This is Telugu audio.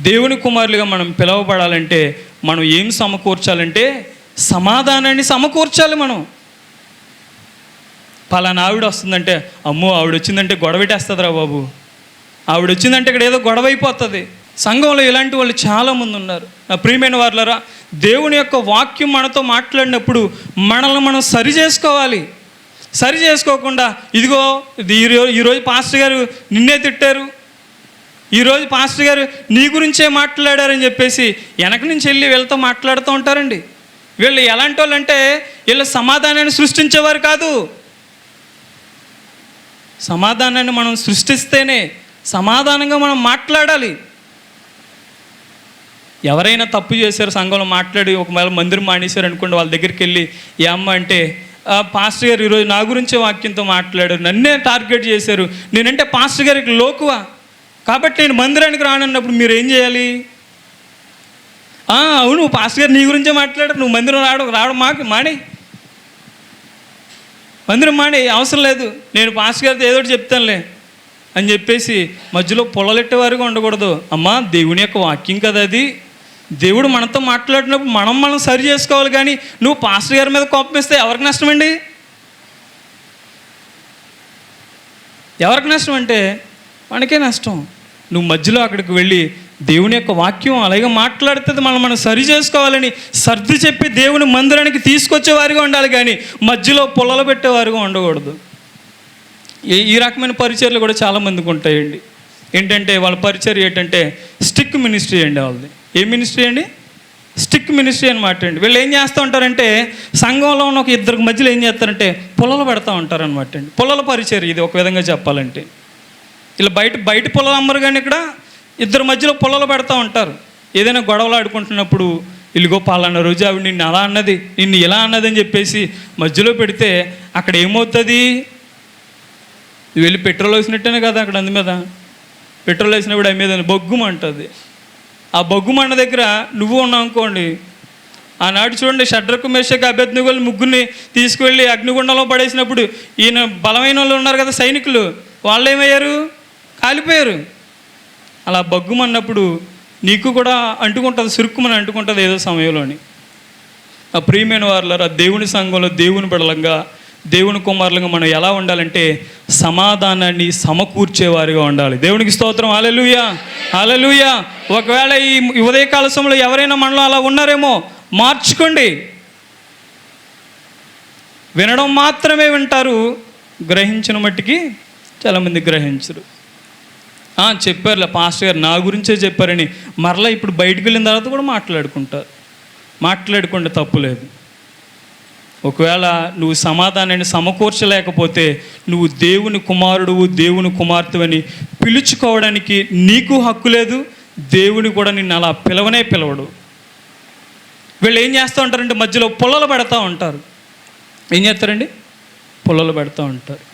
దేవుని కుమారులుగా మనం పిలువబడాలంటే మనం ఏం సమకూర్చాలంటే సమాధానాన్ని సమకూర్చాలి. మనం పలానా ఆవిడ వస్తుందంటే, అమ్మో ఆవిడ వచ్చిందంటే గొడవెట్టేస్తుందిరా బాబు, ఆవిడ వచ్చిందంటే ఇక్కడ ఏదో గొడవ అయిపోతుంది. సంఘంలో ఇలాంటి వాళ్ళు చాలామంది ఉన్నారు. నా ప్రియమైన వారులారా, దేవుని యొక్క వాక్యం మనతో మాట్లాడినప్పుడు మనల్ని మనం సరి చేసుకోవాలి. సరి చేసుకోకుండా ఇదిగో ఈరోజు పాస్టర్ గారు నిన్నే తిట్టారు, ఈరోజు పాస్టర్ గారు నీ గురించే మాట్లాడారని చెప్పేసి వెనక నుంచి వెళ్ళి వీళ్ళతో మాట్లాడుతూ ఉంటారండి. వీళ్ళు ఎలాంటి వాళ్ళు అంటే వీళ్ళు సమాధానాన్ని సృష్టించేవారు కాదు. సమాధానాన్ని మనం సృష్టిస్తేనే సమాధానంగా మనం మాట్లాడాలి. ఎవరైనా తప్పు చేశారు సంఘంలో మాట్లాడి ఒకవేళ మందిరం మానేశారు అనుకోండి, వాళ్ళ దగ్గరికి వెళ్ళి ఏ అమ్మ అంటే, పాస్టర్ గారు ఈరోజు నా గురించే వాక్యంతో మాట్లాడారు, నన్నే టార్గెట్ చేశారు, నేనంటే పాస్టర్ గారికి లోకువా కాబట్టి నేను మందిరానికి రానన్నప్పుడు మీరు ఏం చేయాలి? అవును పాస్టర్ గారు నీ గురించే మాట్లాడారు, నువ్వు మందిరం రావడం మానే, మందిరం మానే, అవసరం లేదు, నేను పాస్టర్ గారితో ఏదో ఒకటి చెప్తానులే అని చెప్పేసి మధ్యలో పొలలెట్టేవారుగా ఉండకూడదు. అమ్మా దేవుని యొక్క వాక్యం కదా అది, దేవుడు మనతో మాట్లాడినప్పుడు మనం సరి చేసుకోవాలి. కానీ నువ్వు పాస్టర్ గారి మీద కోపం ఇస్తే ఎవరికి నష్టం అండి? ఎవరికి నష్టం అంటే మనకే నష్టం. నువ్వు మధ్యలో అక్కడికి వెళ్ళి దేవుని యొక్క వాక్యం అలాగే మాట్లాడుతుంది, మనం సరి చేసుకోవాలని సర్ది చెప్పి దేవుని మందిరానికి తీసుకొచ్చేవారిగా ఉండాలి. కానీ మధ్యలో పొలలు పెట్టేవారుగా ఉండకూడదు. ఈ రకమైన పరిచర్లు కూడా చాలామందికి ఉంటాయండి. ఏంటంటే వాళ్ళ పరిచర్య ఏంటంటే స్టిక్ మినిస్ట్రీ అండి. వాళ్ళది ఏ మినిస్ట్రీ అండి? స్టిక్ మినిస్ట్రీ అనమాట అండి. వీళ్ళు ఏం చేస్తూ ఉంటారంటే సంఘంలో ఉన్న ఒక ఇద్దరికి మధ్యలో ఏం చేస్తారంటే పొలాలు పెడతా ఉంటారనమాట అండి. పొలాల పరిచర్య ఇది ఒక విధంగా చెప్పాలంటే. ఇలా బయట పొలాలు అమ్మరు, కానీ ఇక్కడ ఇద్దరు మధ్యలో పొలాలు పెడతా ఉంటారు. ఏదైనా గొడవలు ఆడుకుంటున్నప్పుడు ఇల్లుగో పాలన్న రోజు ఆవిడ నిన్ను అలా అన్నది, నిన్ను ఇలా అన్నది అని చెప్పేసి మధ్యలో పెడితే అక్కడ ఏమవుతుంది? వెళ్ళి పెట్రోల్ వేసినట్టేనే కదా అక్కడ అందు మీద పెట్రోల్ వేసినప్పుడు అవి మీద బొగ్గుమంటుంది. ఆ బొగ్గుమన్న దగ్గర నువ్వు ఉన్నావు అనుకోండి, ఆనాడు చూడండి షడ్రకు మేషకు అబేద్నెగోలు ముగ్గురిని తీసుకువెళ్ళి అగ్నిగుండంలో పడేసినప్పుడు ఈయన బలమైన వాళ్ళు ఉన్నారు కదా సైనికులు, వాళ్ళు ఏమయ్యారు? కాలిపోయారు. అలా బొగ్గుమన్నప్పుడు నీకు కూడా అంటుకుంటుంది, సురుక్కుమని అంటుకుంటుంది ఏదో సమయంలోని. ఆ ప్రియమైన వారులారా, దేవుని సంఘంలో దేవుని బిడ్డలంగా దేవుని కుమారులుగా మనం ఎలా ఉండాలంటే సమాధానాన్ని సమకూర్చేవారిగా ఉండాలి. దేవునికి స్తోత్రం. హల్లెలూయా, హల్లెలూయా. ఒకవేళ ఈ ఉదయకాల సమయంలో ఎవరైనా మనలో అలా ఉన్నారేమో మార్చుకోండి. వినడం మాత్రమే వింటారు, గ్రహించిన మట్టికి చాలామంది గ్రహించరు. చెప్పారులే పాస్టర్ గారు నా గురించే చెప్పారని మరలా ఇప్పుడు బయటకు వెళ్ళిన తర్వాత కూడా మాట్లాడుకుంటారు. మాట్లాడుకుంటే తప్పులేదు. ఒకవేళ నువ్వు సమాధానాన్ని సమకూర్చలేకపోతే నువ్వు దేవుని కుమారుడువు, దేవుని కుమార్తెవని పిలుచుకోవడానికి నీకు హక్కు లేదు. దేవుని కూడా నిన్ను అలా పిలవడు. వీళ్ళు ఏం చేస్తూ ఉంటారంటే మధ్యలో పొలాలు పెడతా ఉంటారు. ఏం చేస్తారండి? పొలాలు పెడతా ఉంటారు.